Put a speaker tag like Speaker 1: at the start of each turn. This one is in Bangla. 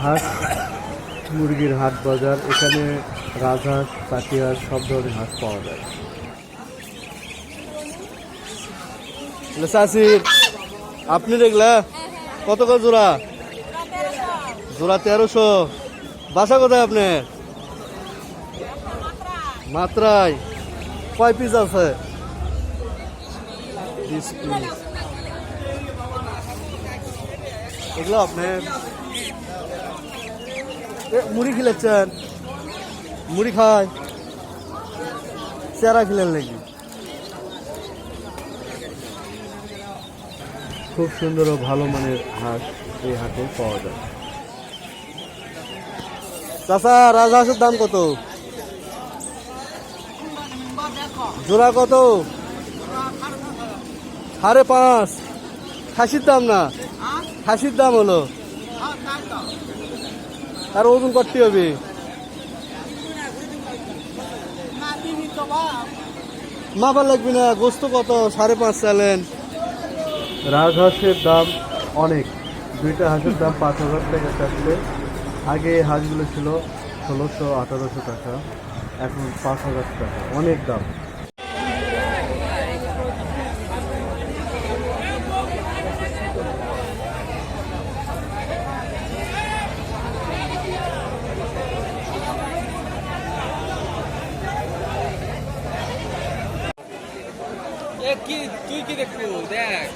Speaker 1: হাঁস মুরগির হাট বাজার। এখানে রাজহাঁস, পাতিহাঁস সব ধরনের হাঁস পাওয়া যায়। চাষির আপনি দেখলা কত করে জোড়া? জোড়া 1300। বাসা কোথায় আপনার? মাত্রায়। কয় পিস আছে? 20 পিস। এগুলো আপনার মুড়ি খিলাচ্ছেন? মুড়ি খায়? চেরা খিলেন নাকি? খুব সুন্দর ও ভালো মানের হাঁস এই হাটে পাওয়া যায়। চাচা, রাজহাঁসের দাম কত? জোড়া কত? 5.5। খাসির দাম না? খাসির দাম হলো? আর ওজন করতে হবে? মাপা লাগবে না। গোস্ত কত? 5.5 চালেন। রাজহাঁসের দাম অনেক। দুইটা হাঁসের দাম 5,000 টাকা চাচ্ছে। আগে হাঁসগুলো ছিল 1600-1800 টাকা, এখন 5,000 টাকা। অনেক দাম।
Speaker 2: তুই কি দেখবো দেখ।